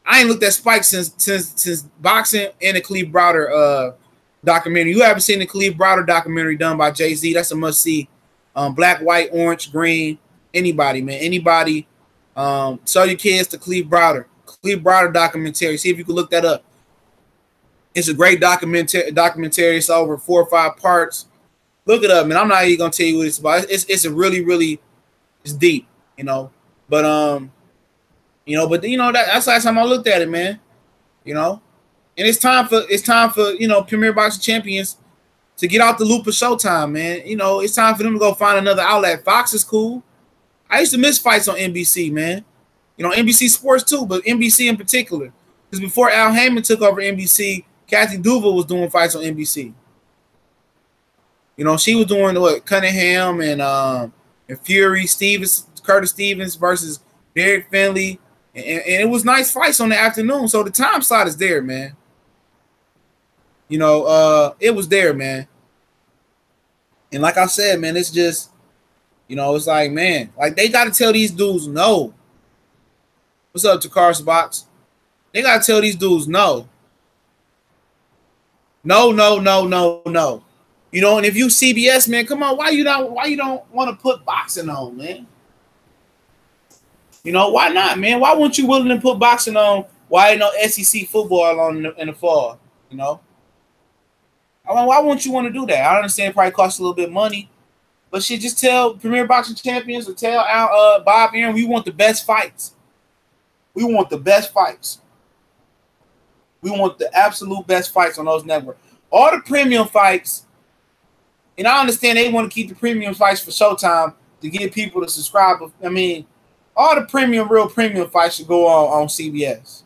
I ain't looked at Spike since boxing and the Khalif Browder documentary. You haven't seen the Khalif Browder documentary done by Jay-Z? That's a must-see. Black, white, orange, green, anybody, man. Anybody. Sell your kids to Khalif Browder. Khalif Browder documentary. See if you can look that up. It's a great documentary. It's over 4 or 5 parts. Look it up, man. I'm not even gonna tell you what it's about. It's a really it's deep, you know. But that's the last time I looked at it, man. You know, and it's time for Premier Boxing Champions to get out the loop of Showtime, man. You know, it's time for them to go find another outlet. Fox is cool. I used to miss fights on NBC, man. You know, NBC Sports too, but NBC in particular. Because before Al Heyman took over NBC, Kathy Duval was doing fights on NBC. You know, she was doing what Cunningham and Fury, Curtis Stevens versus Derek Finley, and it was nice fights on the afternoon. So the time slot is there, man. You know, it was there, man. And like I said, man, it's just, you know, it's like, man, like they got to tell these dudes no. What's up, Takar's Box? They got to tell these dudes no. No. You know, and if you CBS, man, come on, why you don't want to put boxing on, man? You know, why not, man? Why weren't you willing to put boxing on? Why ain't no SEC football on in the fall? You know, I mean, why wouldn't you want to do that? I understand it probably costs a little bit of money, but shit, just tell Premier Boxing Champions or tell Bob Aaron we want the best fights. We want the best fights. We want the absolute best fights on those networks. All the premium fights. And I understand they want to keep the premium fights for Showtime to get people to subscribe. I mean, all the real premium fights should go on CBS.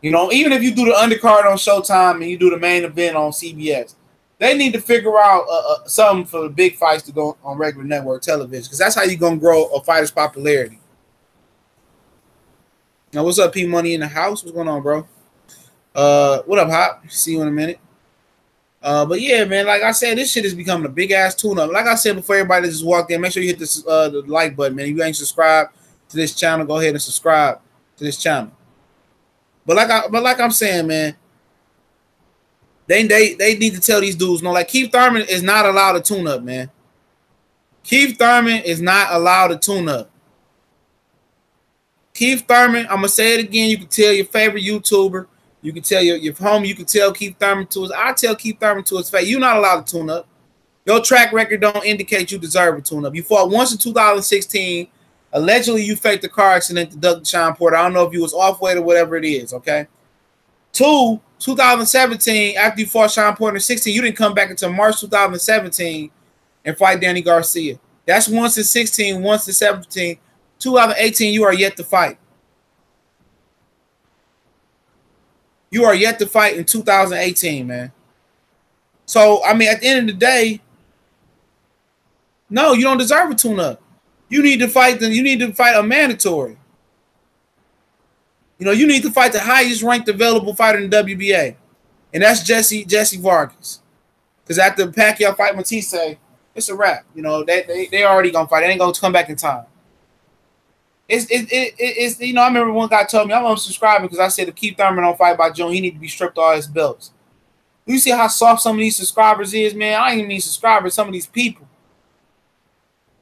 You know, even if you do the undercard on Showtime and you do the main event on CBS, They need to figure out something for the big fights to go on regular network television, because that's how you're going to grow a fighter's popularity. Now, what's up, P Money in the house? What's going on, bro? What up, Hop? See you in a minute. But yeah, man, like I said, this shit is becoming a big ass tune-up. Like I said before, everybody just walked in, make sure you hit this the like button, man. If you ain't subscribed to this channel, go ahead and subscribe to this channel. But like I'm saying, man, they need to tell these dudes, no, like Keith Thurman is not allowed to tune up, man. Keith Thurman is not allowed to tune up. Keith Thurman, I'm gonna say it again. You can tell your favorite YouTuber, you can tell your homie, you can tell Keith Thurman to his. I tell Keith Thurman to his face, you're not allowed to tune up. Your track record don't indicate you deserve a tune up. You fought once in 2016. Allegedly, you faked the car accident to Doug Sean Porter. I don't know if you was off weight or whatever it is. Okay. 2017, after you fought Sean Porter in 16, you didn't come back until March 2017 and fight Danny Garcia. That's once in 16, once in 17. 2018, you are yet to fight. You are yet to fight in 2018, man. So, I mean, at the end of the day, no, you don't deserve a tune-up. You need to fight them. You need to fight a mandatory. You know, you need to fight the highest ranked available fighter in the WBA, and that's Jesse Vargas. Because after Pacquiao fight Matisse, it's a wrap. You know, they already gonna fight. They ain't gonna come back in time. It's you know, I remember one guy told me I'm unsubscribing because I said if Keith Thurman don't fight by June, he need to be stripped of all his belts. You see how soft some of these subscribers is, man. I ain't even mean subscribers. Some of these people.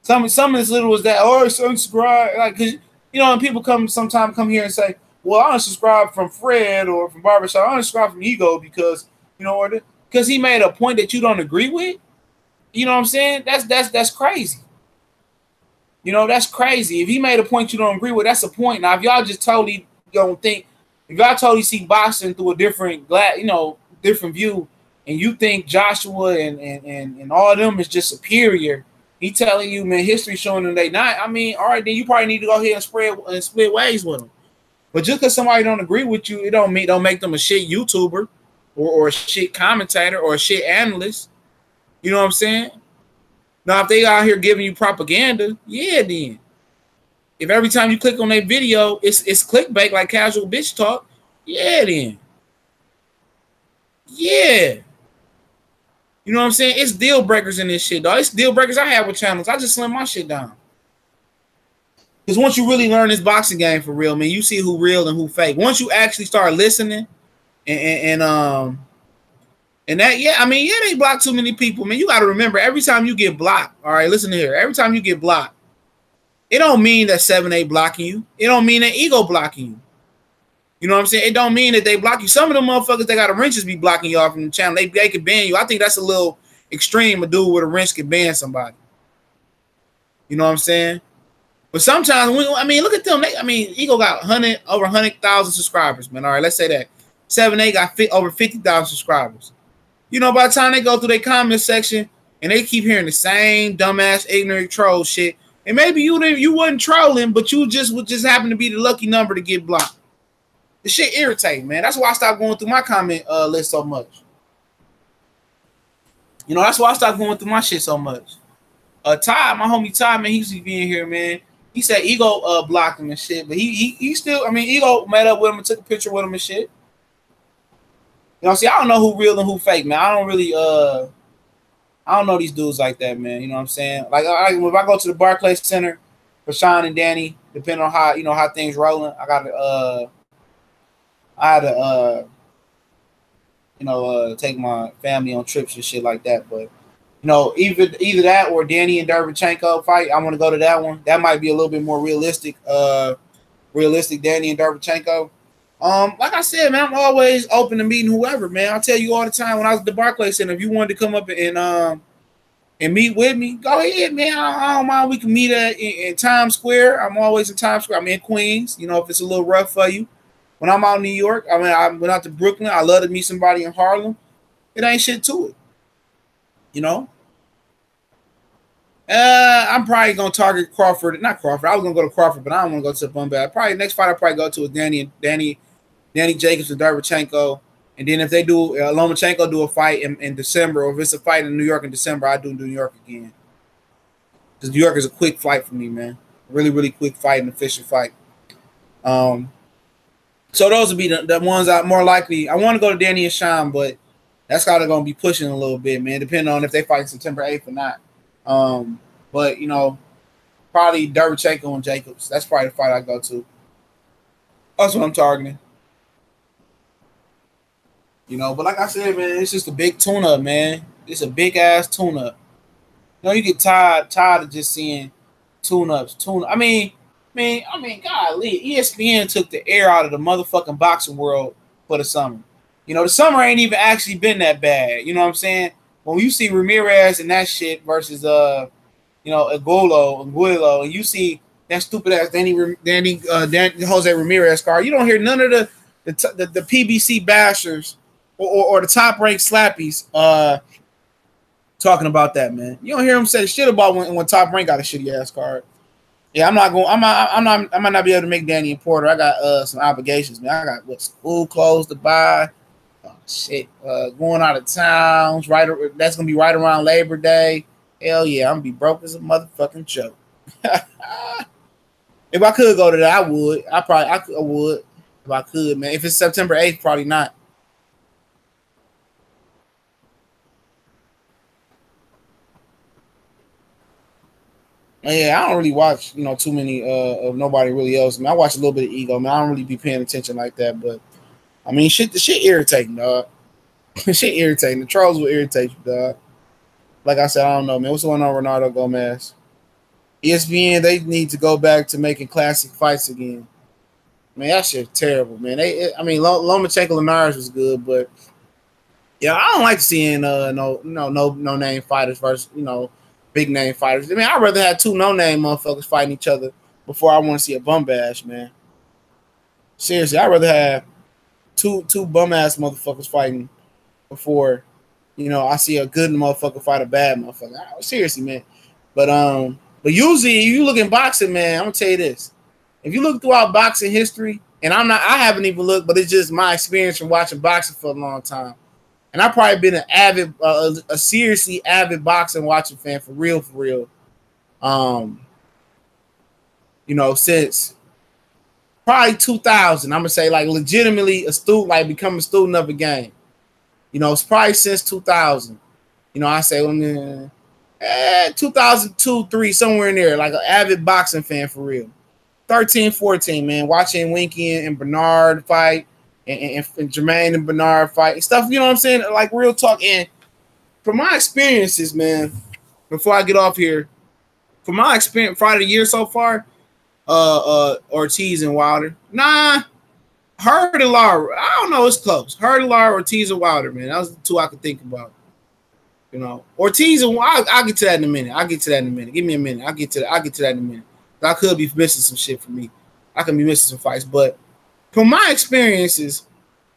Some as little as that. Oh, it's unsubscribe. Like, cause you know, when people sometimes come here and say, well, I unsubscribe from Fred or from Barbershop. I unsubscribe from Ego because, you know, because he made a point that you don't agree with. You know what I'm saying? That's crazy. You know, that's crazy. If he made a point you don't agree with, that's a point. Now, if y'all just totally don't think, if y'all totally see boxing through a different different view, and you think Joshua and all of them is just superior, he telling you, man, history showing them they not. I mean, all right, then you probably need to go ahead and split ways with them. But just because somebody don't agree with you, it don't make them a shit YouTuber or a shit commentator or a shit analyst. You know what I'm saying? Now, if they out here giving you propaganda, yeah, then. If every time you click on their video, it's clickbait like casual bitch talk, yeah, then. Yeah. You know what I'm saying? It's deal breakers in this shit, dog. It's deal breakers I have with channels. I just slim my shit down. Because once you really learn this boxing game for real, man, you see who real and who fake. Once you actually start listening and that, yeah, I mean, yeah, they block too many people, man. You got to remember, every time you get blocked, all right, listen here. Every time you get blocked, it don't mean that 7-8 blocking you. It don't mean that Ego blocking you. You know what I'm saying? It don't mean that they block you. Some of them motherfuckers, they got a wrenches be blocking you off from the channel. They could ban you. I think that's a little extreme. A dude with a wrench can ban somebody. You know what I'm saying? But sometimes, I mean, look at them. Ego got over 100,000 subscribers, man. All right, let's say that. 7-8 got over 50,000 subscribers. You know, by the time they go through their comment section and they keep hearing the same dumbass, ignorant troll shit, and maybe you wasn't trolling, but you would just happen to be the lucky number to get blocked. The shit irritating, man. That's why I stopped going through my comment list so much. You know, that's why I stopped going through my shit so much. Ty, my homie Ty, man, he used to be in here, man. He said Ego blocked him and shit, but he still, I mean, Ego met up with him and took a picture with him and shit. You know, see, I don't know who real and who fake, man. I don't really, I don't know these dudes like that, man. You know what I'm saying? Like, if I go to the Barclays Center for Sean and Danny, depending on how, you know, how things rolling, I had to, take my family on trips and shit like that. But, you know, either that or Danny and Derevchenko fight, I want to go to that one. That might be a little bit more realistic, Danny and Derevchenko. Like I said, man, I'm always open to meeting whoever, man. I'll tell you all the time when I was at the Barclays Center, if you wanted to come up and meet with me, go ahead, man. I don't mind. We can meet in Times Square. I'm always in Times Square. I'm in Queens. You know, if it's a little rough for you. When I'm out in New York, I mean, I went out to Brooklyn. I love to meet somebody in Harlem. It ain't shit to it. You know? I'm probably going to target Crawford. Not Crawford. I was going to go to Crawford, but I don't want to go to Bombay. Probably next fight I'll probably go to is Danny Jacobs and Derevchenko. And then if they do Lomachenko do a fight in December, or if it's a fight in New York in December, I do New York again. Because New York is a quick fight for me, man. Really, really quick fight and efficient fight. So those would be the ones I more likely. I want to go to Danny and Sean, but that's kind of going to be pushing a little bit, man, depending on if they fight September 8th or not. But, you know, probably Derevchenko and Jacobs. That's probably the fight I go to. That's what I'm targeting. You know, but like I said, man, it's just a big tune-up, man. It's a big-ass tune-up. You know, you get tired of just seeing tune-ups. I mean, golly, ESPN took the air out of the motherfucking boxing world for the summer. You know, the summer ain't even actually been that bad. You know what I'm saying? When you see Ramirez and that shit versus you know, Aguilo, and you see that stupid ass Danny Jose Ramirez card, you don't hear none of the PBC bashers or the top ranked slappies talking about that, man. You don't hear them say shit about when Top Rank got a shitty ass card. Yeah, I might not be able to make Danny and Porter. I got some obligations, man. I got school clothes to buy. Oh shit. Going out of town. That's gonna be right around Labor Day. Hell yeah, I'm gonna be broke as a motherfucking joke. If I could go to that, I would. I would if I could, man. If it's September 8th, probably not. Yeah, I don't really watch, you know, too many of nobody really else. I mean, I watch a little bit of Ego, man. I don't really be paying attention like that, but I mean, the shit irritating, dog. Shit irritating. The trolls will irritate you, dog. Like I said, I don't know, man. What's going on, Ronaldo Gomez? ESPN, they need to go back to making classic fights again. Man, that shit terrible, man. I mean, Lomachenko Linares was good, but yeah, I don't like seeing no name fighters versus, you know, big name fighters. I mean, I'd rather have two no name motherfuckers fighting each other before I want to see a bum bash, man. Seriously, I'd rather have two bum ass motherfuckers fighting before, you know, I see a good motherfucker fight a bad motherfucker. Seriously, man. But usually, if you look in boxing, man, I'm gonna tell you this: if you look throughout boxing history, and I haven't even looked, but it's just my experience from watching boxing for a long time. And I've probably been an avid, a seriously avid boxing watching fan for real. You know, since probably 2000, I'm gonna say like legitimately a student, like become a student of the game. You know, it's probably since 2000. You know, I say 2002, 3, somewhere in there, like an avid boxing fan for real. 13, 14, man, watching Winky and Bernard fight. And Jermaine and Bernard fight and stuff, you know what I'm saying? Like real talk. And from my experiences, man, before I get off here, from my experience, Friday of the year so far, Ortiz and Wilder. Nah, Hurd and Lara. I don't know, it's close. Hurd and Lara, Ortiz and Wilder, man. That was the two I could think about. You know, Ortiz and I'll get to that in a minute. Give me a minute. I'll get to that in a minute. I could be missing some shit for me. I could be missing some fights, but from my experiences,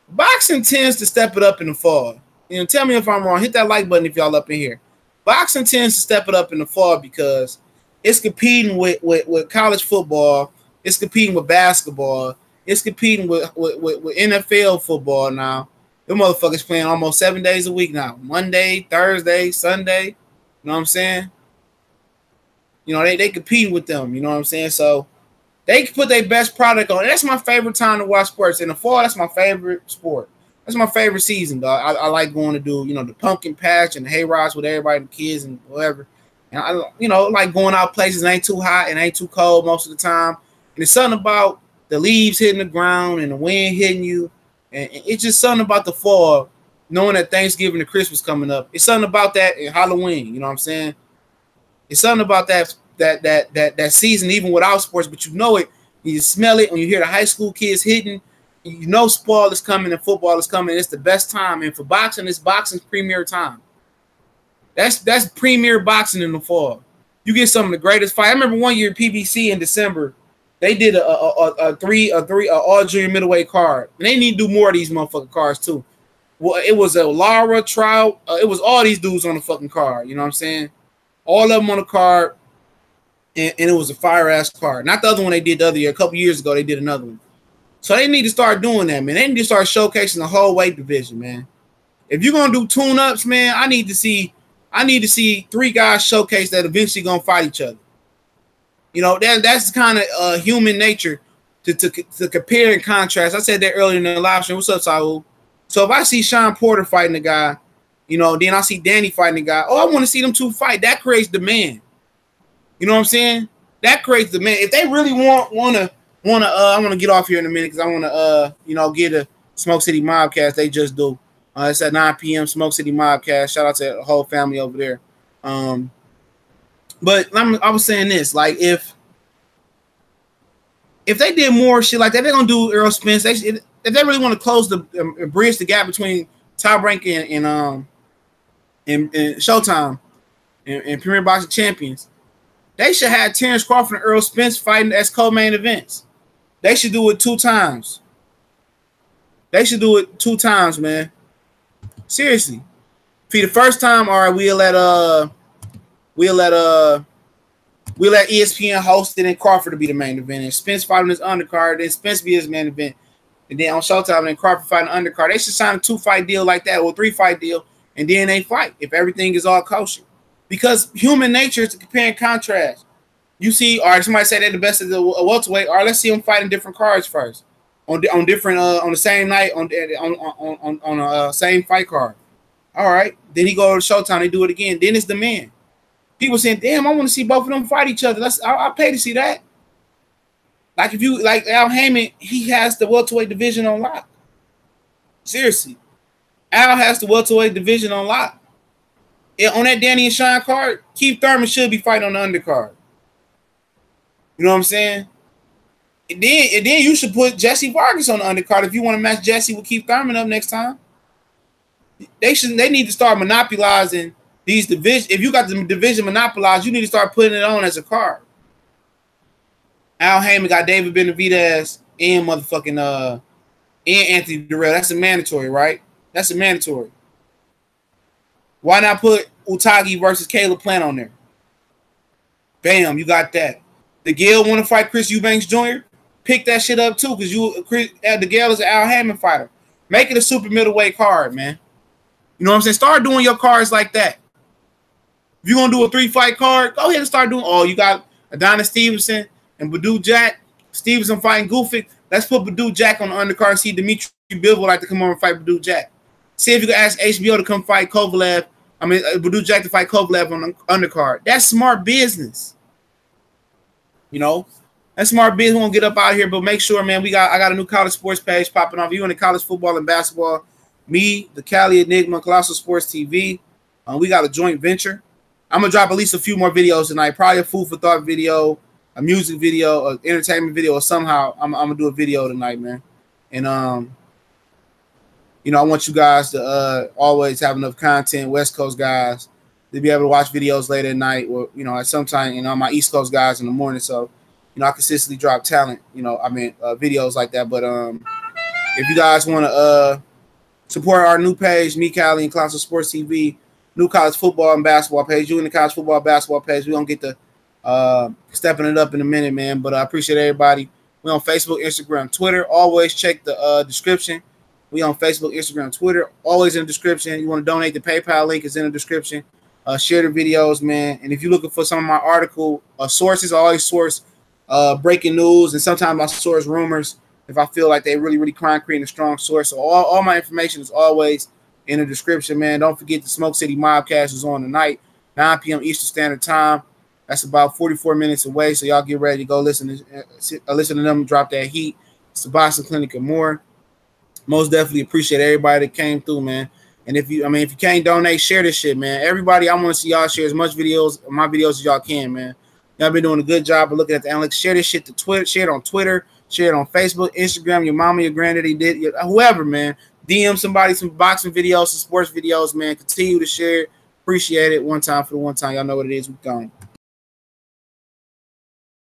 boxing tends to step it up in the fall. You know, tell me if I'm wrong. Hit that like button if y'all up in here. Boxing tends to step it up in the fall because it's competing with college football. It's competing with basketball. It's competing with NFL football now. Them motherfuckers playing almost 7 days a week now. Monday, Thursday, Sunday. You know what I'm saying? You know, they compete with them. You know what I'm saying? So they can put their best product on. And that's my favorite time to watch sports. In the fall, that's my favorite sport. That's my favorite season, dog. I like going to do, you know, the pumpkin patch and the hay rides with everybody, the kids and whatever. And I, you know, like going out places that ain't too hot and ain't too cold most of the time. And it's something about the leaves hitting the ground and the wind hitting you. And it's just something about the fall, knowing that Thanksgiving and Christmas coming up. It's something about that and Halloween, you know what I'm saying? It's something about that season, even without sports, but you know it. You smell it when you hear the high school kids hitting. You know spoil is coming and football is coming. It's the best time. And for boxing, it's boxing's premier time. That's premier boxing in the fall. You get some of the greatest fight. I remember one year PBC in December, they did a three all junior middleweight card, and they need to do more of these motherfucking cards too. Well, it was a Lara Trout. It was all these dudes on the fucking card. You know what I'm saying? All of them on the card, and it was a fire ass card. Not the other one they did the other year. A couple years ago, they did another one. So they need to start doing that, man. They need to start showcasing the whole weight division, man. If you're gonna do tune-ups, man, I need to see 3 guys showcase that eventually gonna fight each other. You know, that's kind of human nature to compare and contrast. I said that earlier in the live stream. What's up, Saul? So if I see Sean Porter fighting a guy, you know, then I see Danny fighting a guy. Oh, I want to see them 2 fight. That creates demand. You know what I'm saying? That creates demand. If they really want to, I want to get off here in a minute because I want to, you know, get a Smoke City Mobcast. They just do. It's at 9 p.m. Smoke City Mobcast. Shout out to the whole family over there. But I was saying this, like if they did more shit like that, they're gonna do Earl Spence. If they really want to close the bridge the gap between Top Rank and Showtime and Premier Boxing Champions, they should have Terrence Crawford and Earl Spence fighting as co-main events. They should do it 2 times. They should do it 2 times, man. Seriously. For the first time, all right, we'll let ESPN host it and Crawford to be the main event, and Spence fight on his undercard, then Spence be his main event, and then on Showtime, and Crawford fight an undercard. They should sign a 2-fight deal like that, or a 3-fight deal, and then they fight if everything is all kosher. Because human nature is to compare and contrast. You see, all right, somebody say they're the best at the welterweight. All right, let's see them fight in different cards first, on different on the same night on a same fight card. All right, then he go to Showtime, they do it again. Then it's the man. People saying, "Damn, I want to see both of them fight each other." I'll pay to see that. Like if you like Al Heyman, he has the welterweight division on lock. Seriously, Al has the welterweight division on lock. On that Danny and Sean card, Keith Thurman should be fighting on the undercard. You know what I'm saying? And then you should put Jesse Vargas on the undercard if you want to match Jesse with Keith Thurman up next time. They need to start monopolizing these divisions. If you got the division monopolized, you need to start putting it on as a card. Al Heyman got David Benavidez and motherfucking and Anthony Durrell. That's a mandatory, right? That's a mandatory. Why not put Utagi versus Caleb Plant on there? Bam, you got that. The Gale want to fight Chris Eubanks Jr. Pick that shit up too, because the Gale is an Al Heyman fighter. Make it a super middleweight card, man. You know what I'm saying? Start doing your cards like that. If you're gonna do a 3-fight card, go ahead and start doing. Oh, you got Adonis Stevenson and Badou Jack. Stevenson fighting Gufic. Let's put Badou Jack on the undercard and see Dimitri Bivol would like to come over and fight Badou Jack. See if you can ask HBO to come fight Kovalev. I mean, Badou Jack to fight Kovalev on the undercard. That's smart business. You know, that's smart business. We won't get up out of here, but make sure, man, I got a new college sports page popping off. You in the college football and basketball. Me, the Cali Enigma, Colossal Sports TV. We got a joint venture. I'm gonna drop at least a few more videos tonight. Probably a food for thought video, a music video, an entertainment video, or somehow I'm gonna do a video tonight, man. And you know, I want you guys to always have enough content, West Coast guys, to be able to watch videos late at night, or you know, at some time, you know, my East Coast guys in the morning. So, you know, I consistently drop talent, you know, videos like that. But if you guys want to support our new page, me, Cali, and Colossal Sports TV, new college football and basketball page. You in the college football and basketball page. We're gonna get to stepping it up in a minute, man. But I appreciate everybody. We're on Facebook, Instagram, Twitter. Always check the description. We on Facebook, Instagram, Twitter. Always in the description. You want to donate, the PayPal link is in the description. Share the videos, man. And if you're looking for some of my article sources, I always source breaking news, and sometimes I source rumors if I feel like they really concrete and a strong source. So all my information is always in the description, man. Don't forget the Smoke City Mobcast is on tonight, 9 p.m. Eastern Standard Time. That's about 44 minutes away, so y'all get ready to go listen to them drop that heat. It's the Boxing Clinic and more. Most definitely appreciate everybody that came through, man. And if you can't donate, share this shit, man. Everybody, I want to see y'all share as much my videos as y'all can, man. Y'all been doing a good job of looking at the analytics. Share this shit to Twitter, share it on Twitter, share it on Facebook, Instagram, your mama, your granddaddy did, whoever, man. DM somebody some boxing videos, some sports videos, man. Continue to share it. Appreciate it. One time for the one time. Y'all know what it is. We're gone.